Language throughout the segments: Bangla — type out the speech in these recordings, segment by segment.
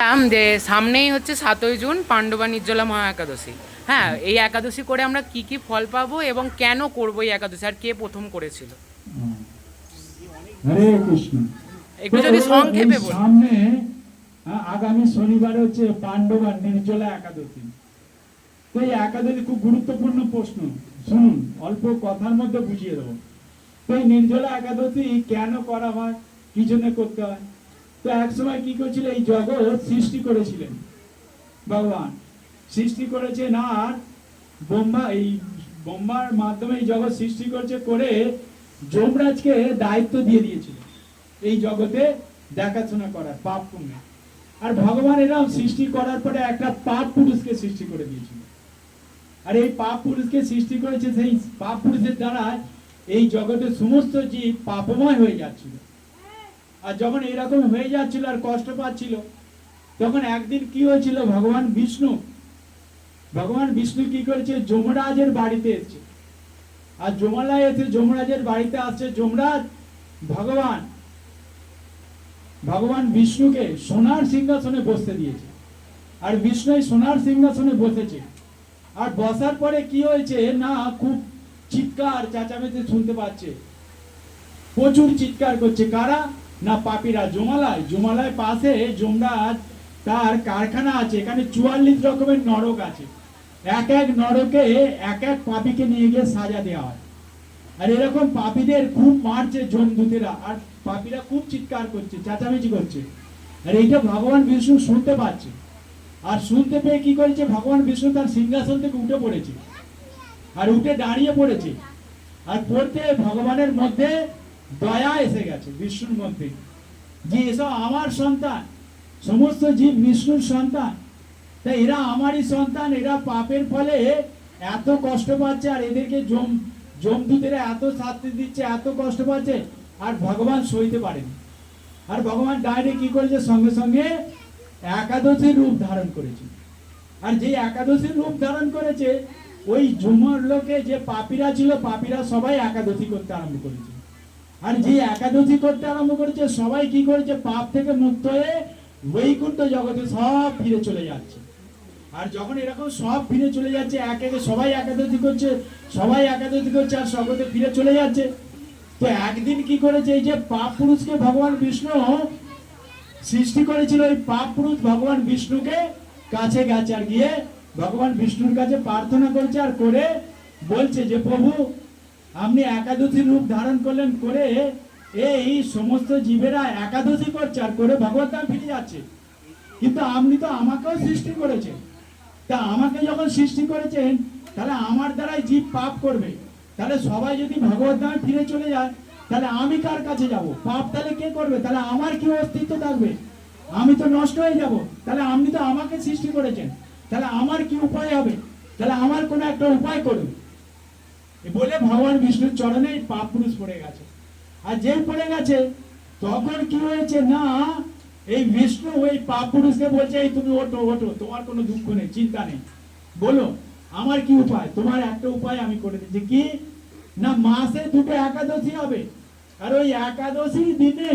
বলছিলাম যে সামনেই হচ্ছে 7ই জুন পাণ্ডবা নির্জলা মহা একাদশী। হ্যাঁ, এই একাদশী করে আমরা কি কি ফল পাবো এবং কেন করবো এই একাদশী, আর কে প্রথম করেছিল? হরে কৃষ্ণ। একটু তো যদি এই সংক্ষেপে বলুন। সামনে আগামী শনিবার হচ্ছে পাণ্ডবা নির্জলা একাদশী। তো এই একাদশী খুব গুরুত্বপূর্ণ প্রশ্ন, শুনুন অল্প কথার মধ্যে বুঝিয়ে দেবো। তো এই নির্জলা একাদশী কেন করা হয়, কি জন্য করতে হয়? তো এক সময় কি করছিল, এই জগৎ সৃষ্টি করেছিলেন ভগবান, সৃষ্টি করেছেন। আর ব্রহ্মার মাধ্যমে এই জগৎ সৃষ্টি করছে, করে যমরাজকে দায়িত্ব দিয়ে দিয়েছিল এই জগতে দেখাশোনা করার, পাপ পুণ্য। আর ভগবান এরকম সৃষ্টি করার পরে একটা পাপ পুরুষকে সৃষ্টি করে দিয়েছিল। আর এই পাপ পুরুষকে সৃষ্টি করেছে, সেই পাপ পুরুষের দ্বারা এই জগতের সমস্ত জীব পাপময় হয়ে যাচ্ছিল। আর যখন এরকম হয়ে যাচ্ছিল আর কষ্ট পাচ্ছিল, তখন একদিন কি হয়েছিল, ভগবান বিষ্ণু কি করেছে, যমরাজের বাড়িতে এসেছে। আর যমরাজের বাড়িতে আসছে যমরাজ ভগবান বিষ্ণুকে সোনার সিংহাসনে বসতে দিয়েছে। আর বিষ্ণু সোনার সিংহাসনে বসেছে। আর বসার পরে কি হয়েছে না, খুব চিৎকার চেঁচামেচি শুনতে পাচ্ছে, প্রচুর চিৎকার করছে। কারা না, পাপীরা। জমালয় পাশে যমরাজ তার কারখানা আছে, এখানে 44 রকমের নরক আছে। এক এক নরকে এক এক পাপীকে নিয়ে গিয়ে সাজা দেওয়া হয়। আর এরকম পাপীদের খুব মারছে যমদূতেরা, আর পাপীরা খুব চিৎকার করছে, চেঁচামেচি করছে। আর এইটা ভগবান বিষ্ণু শুনতে পাচ্ছে। আর শুনতে পেয়ে কি করেছে, ভগবান বিষ্ণু তার সিংহাসন থেকে উঠে পড়েছে। আর উঠে দাঁড়িয়ে পড়েছে। আর পড়তে ভগবানের মধ্যে দয়া এসে গেছে, বিষ্ণুর মধ্যে, যে এসব আমার সন্তান, সমস্ত জীব বিষ্ণুর সন্তান, তাই এরা আমারই সন্তান, এরা পাপের ফলে এত কষ্ট পাচ্ছে। আর এদেরকে যমদূতেরা এত শাস্তি দিচ্ছে, এত কষ্ট পাচ্ছে, আর ভগবান সইতে পারেন। আর ভগবান ডাইরেক্ট কি করেছে, সঙ্গে সঙ্গে একাদশীর রূপ ধারণ করেছে। আর যে একাদশীর রূপ ধারণ করেছে, ওই ঝুমর লোকে যে পাপীরা ছিল, পাপীরা সবাই একাদশী করতে আরম্ভ করেছে। আর যে একাদশী করতে আরম্ভ করেছে, সবাই কি করেছে, পাপ থেকে মুক্ত হয়ে বৈকুণ্ঠ জগতে সব ফিরে চলে যাচ্ছে। আর যখন এরকম সব ফিরে চলে যাচ্ছে, এক একে সবাই একাদশী করছে, আর জগতে ফিরে চলে যাচ্ছে। তো একদিন কি করেছে, এই যে পাপ পুরুষকে ভগবান বিষ্ণু সৃষ্টি করেছিল, ওই পাপ পুরুষ ভগবান বিষ্ণুকে কাছে গেছে। আর গিয়ে ভগবান বিষ্ণুর কাছে প্রার্থনা করছে, আর করে বলছে যে প্রভু, আপনি একাদশী রূপ ধারণ করলেন, করে এই সমস্ত জীবেরা একাদশী করছে, আর করে ভগবত ধাম ফিরে যাচ্ছে। কিন্তু আপনি তো আমাকেও সৃষ্টি করেছেন। তা আমাকে যখন সৃষ্টি করেছেন, তাহলে আমার দ্বারাই জীব পাপ করবে। তাহলে সবাই যদি ভগবত ধামে ফিরে চলে যায়, তাহলে আমি কার কাছে যাব? পাপ তাহলে কে করবে? তাহলে আমার কি অস্তিত্ব থাকবে? আমি তো নষ্ট হয়ে যাব। তাহলে আপনি তো আমাকে সৃষ্টি করেছেন, তাহলে আমার কি উপায় হবে? তাহলে আমার কোনো একটা উপায় করুন। বলে ভগবান বিষ্ণুর চরণে পাপ পুরুষ পড়ে গেছে। আর যে পড়ে গেছে, তখন কি হয়েছে না, এই বিষ্ণু ওই পাপ পুরুষকে বলছে, এই তুমি ওঠো, তোমার কোনো দুঃখ নেই, চিন্তা নেই, বলো আমার কি উপায়? তোমার একটা উপায় আমি করে দিচ্ছি। কি না, মাসে 2টো একাদশী হবে। আর ওই একাদশীর দিনে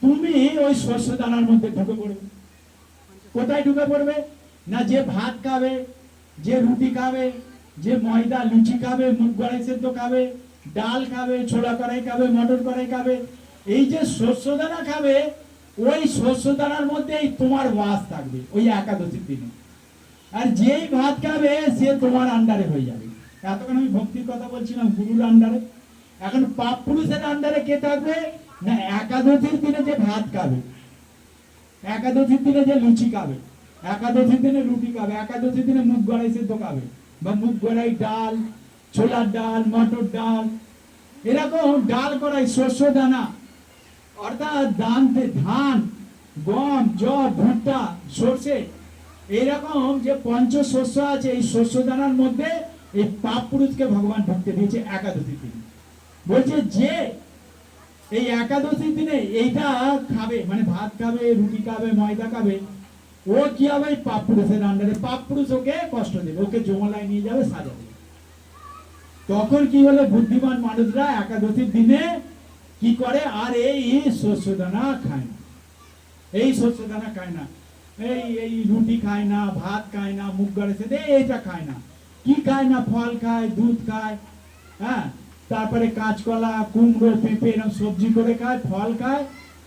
তুমি ওই শস্য দানার মধ্যে ঢুকে পড়বে। কোথায় ঢুকে পড়বে না, যে ভাত খাবে, যে রুটি খাবে, যে ময়দা লুচি খাবে, মুগ কড়াই সেদ্ধ খাবে, ডাল খাবে, ছোলা কড়াই খাবে, মটর কড়াই খাবে, এই যে শস্য দানা খাবে, ওই শস্য দানার মধ্যেই তোমার বাস থাকবে ওই একাদশীর দিনে। আর যেই ভাত খাবে, সে তোমার আন্ডারে হয়ে যাবে। এতক্ষণ আমি ভক্তির কথা বলছিলাম, গুরুর আন্ডারে। এখন পাপ পুরুষের আন্ডারে কে থাকবে না, একাদশীর দিনে যে ভাত খাবে, একাদশীর দিনে যে লুচি খাবে, একাদশীর দিনে রুটি খাবে, একাদশীর দিনে মুগ কড়াই সেদ্ধ খাবে, বা মুগ কড়াই ডাল, ছোলার ডাল, মটর ডাল, এরকম ডাল কড়াই শস্য দানা, অর্থাৎ ধান, গম, জব, ভুট্টা, সর্ষে, এইরকম যে পঞ্চ শস্য আছে, এই শস্য দানার মধ্যে এই পাপ পুরুষকে ভগবান ঢুকতে দিয়েছে একাদশীর দিনে। বলছে যে এই একাদশীর দিনে এইটা খাবে, মানে ভাত খাবে, রুটি খাবে, ময়দা খাবে, ও কি হবে, পাপ পুরুষের আন্ডারে। পাপ পুরুষ ওকে কষ্ট দেবে, ওকে যমলায় নিয়ে যাবে, সাজা দেবে। তখন কি হলো, বুদ্ধিমান মানুষরা একাদশীর দিনে কি করে, আর এই শস্য দানা খায় না, এই শস্য দানা খায় না। এই রুটি খায় না, ভাত খায় না, মুগ ডালের সাথে এইটা খায় না, কি খায় না, ফল খায়, দুধ খায়, হ্যাঁ, তারপরে কাঁচকলা, কুমড়ো, পেঁপে এরকম সবজি করে খায়, ফল খায়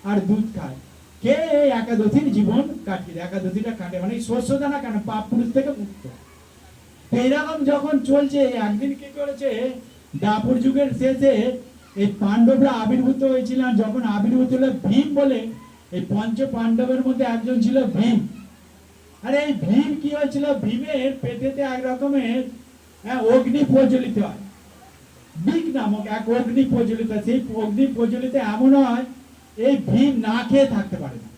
আর দুধ খায়। কে এই একাদশীর জীবন কাটিয়ে, একাদশীটা কাটে, মানে এই শস্য দানা কেন, পাপ পুরুষ থেকে মুক্ত। এইরকম যখন চলছে, একদিন কি করেছে, দাপর যুগের শেষে এই পাণ্ডবরা আবির্ভূত হয়েছিলেন। যখন আবির্ভূত হলো ভীম বলে, এই পঞ্চ পাণ্ডবের মধ্যে একজন ছিল ভীম। আর এই ভীম কি হয়েছিল, ভীমের পেটেতে এক রকমের অগ্নি প্রজ্বলিত হয়, বিক নামক এক অগ্নি প্রজ্বলিত। সেই অগ্নি প্রজ্বলিত এমন হয়, এই ভীম না খেয়ে থাকতে পারে না,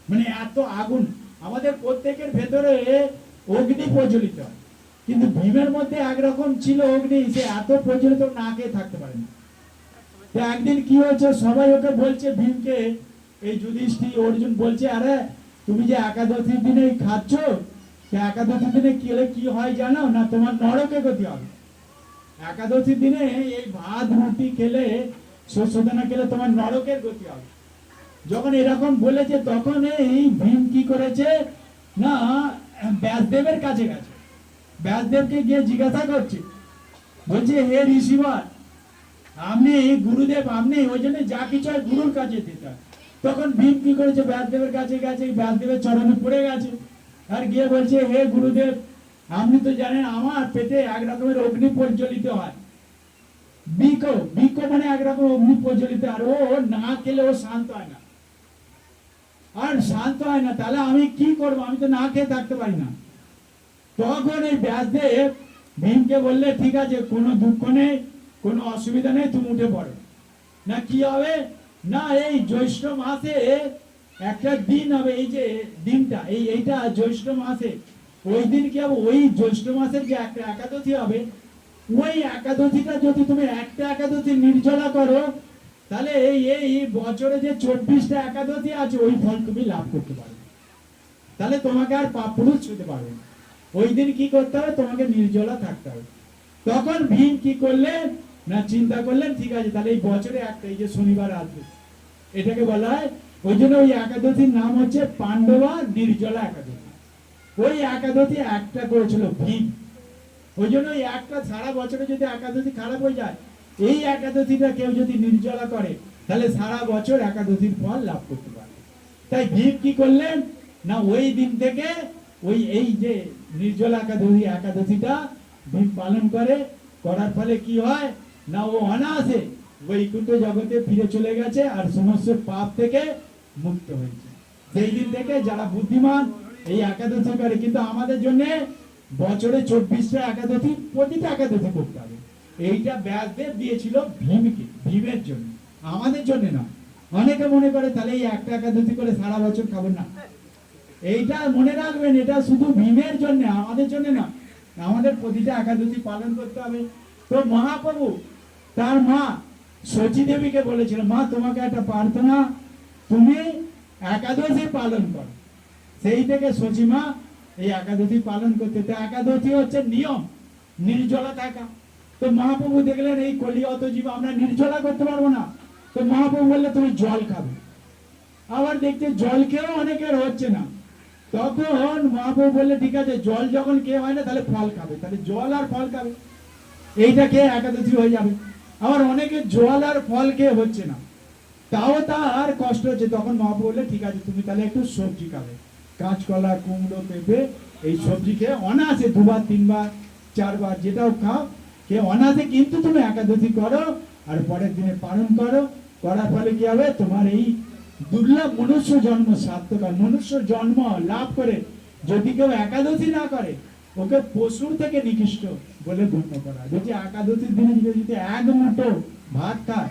মানে এত আগুন। আমাদের প্রত্যেকের ভেতরে অগ্নি প্রজ্বলিত হয়, কিন্তু ভীমের মধ্যে একরকম ছিল অগ্নি, সে এত প্রজ্বলিত না খেয়ে থাকতে পারে না। তো একদিন কি হয়েছে, সবাই ওকে বলছে, ভীমকে, এই যুধিষ্ঠির, অর্জুন বলছে, আরে তুমি যে একাদশীর দিনে খাচ্ছ, একাদশীর দিনে খেলে কি হয় জানো না, তোমার নরকে গতি হবে। একাদশীর দিনে এই ভাত রুটি খেলে, শস্যদানা খেলে তোমার নরকের গতি হবে। যখন এরকম বলেছে, তখন এই ভীম কি করেছে না, ব্যাসদেবের কাছে গেছে, ব্যাসদেবকে গিয়ে জিজ্ঞাসা করছে, বলছে, হে ঋষিবর, আপনি গুরুদেব, আপনি ওই জন্য যা কিছু হয় গুরুর কাছে দিতে হয়। তখন ভীম কি করেছে, ব্যাসদেবের কাছে গেছে, ব্যাসদেবের চরণে পড়ে গেছে, আর গিয়ে বলছে, হে গুরুদেব, আপনি তো জানেন আমার পেটে এক রকমের অগ্নি প্রজ্বলিত হয়, বিকো, বিকো মানে একরকম অগ্নি প্রজ্বলিত, আর ও না খেলে ও শান্ত হয় না, আর শান্ত হয় না, তাহলে আমি কি করবো, আমি তো না খেয়ে থাকতে পারি না। তখন এই ব্যাসদেব ভীমকে বললে, ঠিক আছে, কোনো দুঃখ নেই, কোনো অসুবিধা নেই, তুমি উঠে পড়ো। না কি হবে না, এই জ্যৈষ্ঠ মাসে একটা দিন হবে, এই যে দিনটা, এইটা জ্যৈষ্ঠ মাসে, ওই দিন কি হবে, ওই জ্যৈষ্ঠ মাসের যে একটা একাদশী হবে, ওই একাদশীটা যদি তুমি একটা একাদশী নির্জলা করো, তাহলে এই বছরে যে 24টা একাদশী আছে, ওই ফল তুমি লাভ করতে পারবে। তাহলে তোমাকে আর পাপ পুরুষ ছুঁতে পারবে না। ওই দিন কি করতে হবে, তোমাকে নির্জলা থাকতে হবে। তখন ভীম কি করলেন না, চিন্তা করলেন, ঠিক আছে, তাহলে এই বছরে একটা, এই যে শনিবার আসবে, এটাকে বলা হয়, ওই জন্য ওই একাদশীর নাম হচ্ছে পাণ্ডবা নির্জলা একাদশী। ওই একাদশী একটা করেছিল ভীম, ওই জন্য ওই একটা, সারা বছরে যদি একাদশী খারাপ হয়ে যায়, এই একাদশীটা কেউ যদি নির্জলা করে, তাহলে সারা বছর একাদশীর ফল লাভ করতে পারে। তাই ভীম কি করলেন না, ওই দিন থেকে ওই এই যে নির্জলা একাদশীটা ভীম পালন করে, করার ফলে কি হয় না, ও অনায়াসে বৈকুণ্ঠ জগতে ফিরে চলে গেছে, আর সমস্ত পাপ থেকে মুক্ত হয়েছে। সেই দিন থেকে যারা বুদ্ধিমান এই একাদশী করে, কিন্তু আমাদের জন্য বছরে 24টা একাদশী, প্রতিটা একাদশী করতে হবে। এইটা ব্যাসদেব দিয়েছিল ভীমকে, ভীমের জন্য, আমাদের জন্য না। অনেকে মনে করে তাহলে এই একটা একাদশী করে সারা বছর খাবেন না, এইটা মনে রাখবেন, এটা শুধু ভীমের জন্য, আমাদের জন্য না। আমাদের প্রতিটা একাদশী পালন করতে হবে। তো মহাপ্রভু তার মা শচী দেবীকে বলেছিল, মা তোমাকে একটা প্রার্থনা, তুমি একাদশী পালন করো। সেই থেকে শচী মা এই একাদশী পালন করতে। তো একাদশী হচ্ছে নিয়ম, নির্জলা থাকা। তো মহাপ্রভু দেখলেন এই কলিয়ত জীব আমরা নির্জলা করতে পারবো না, তো মহাপ্রভু বললে তুমি জল খাবে। আবার দেখতে জল খেয়েও অনেকের হচ্ছে না, তখন মহাপ্রভু বললে, ঠিক আছে, জল যখন খেয়ে হয় না, তাহলে ফল খাবে, তাহলে জল আর ফল খাবে, এইটা খেয়ে একাদশী হয়ে যাবে। আবার অনেকে জল আর ফল খেয়ে হচ্ছে না, তাও তার কষ্ট হচ্ছে, তখন মহাপ্রভু বললে, ঠিক আছে, তুমি তাহলে একটু সবজি খাবে, কাঁচকলা, কুমড়ো, পেঁপে, এই সবজি খেয়ে অনায়াসে 2বার 3বার 4বার যেটাও খাও, খেয়ে অনায়াসে কিন্তু তুমি একাদশী করো, আর পরের দিনে পালন করো। করার ফলে কি হবে, তোমার এই দুর্লভ মনুষ্য জন্ম সার্থক হয়। মনুষ্য জন্ম লাভ করে যদি কেউ একাদশী না করে, ওকে পশুর থেকে নিকৃষ্ট বলে গণ্য করা। যদি একাদশীর দিনে যদি এক মুঠো ভাত খায়,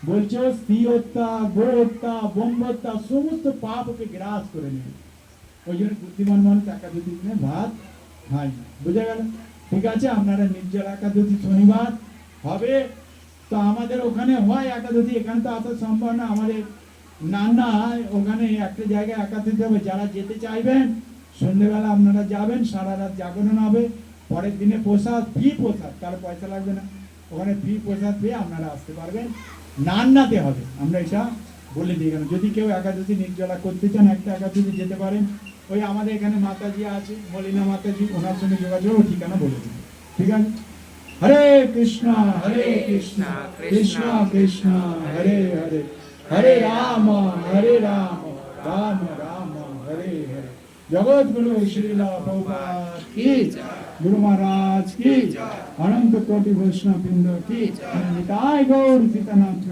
বলছে ও স্ত্রী হত্যা, গো হত্যা, ব্রহ্ম হত্যা, সমস্ত পাপ ওকে গ্রাস করে নেবে। ওই জন্য বুদ্ধিমান মানুষ একাদশীর দিনে ভাত খায় না। বুঝা গেল? ঠিক আছে, আপনারা নির্জলা একাদশী শনিবার হবে, তো আমাদের ওখানে হয় একাদশী, এখানে তো আসা সম্ভব না। আমাদের নান্না ওখানে একটা জায়গায় একাদশী হবে, যারা যেতে চাইবেন সন্ধ্যেবেলা আপনারা যাবেন, সারা রাত জাগরণ হবে, পরের দিনে প্রসাদ, ফ্রি প্রসাদ, কারো পয়সা লাগবে না, ওখানে ফ্রি প্রসাদ পেয়ে আপনারা আসতে পারবেন। নান্নাতে হবে, আমরা এটা বলে দিই। কেন যদি কেউ একাদশী নির্জলা করতে চান, একটা একাদশী যেতে পারেন, ওই আমাদের এখানে মাতাজি আছে, মলিনা মাতাজি, ওনার সঙ্গে যোগাযোগ, ও ঠিকানা বলে দিন, ঠিক আছে? হরে কৃষ্ণ কৃষ্ণ কৃষ্ণ কৃষ্ণ হরে হরে, হরে রাম রাম রাম হরে হরে। জগৎগুরু শ্রীলা প্রভুপাদ কি জয়, গুরু মহারাজ কি জয়, অনন্ত কোটি বৈষ্ণব বৃন্দ কি জয়, নিতাই গৌর সীতানাথ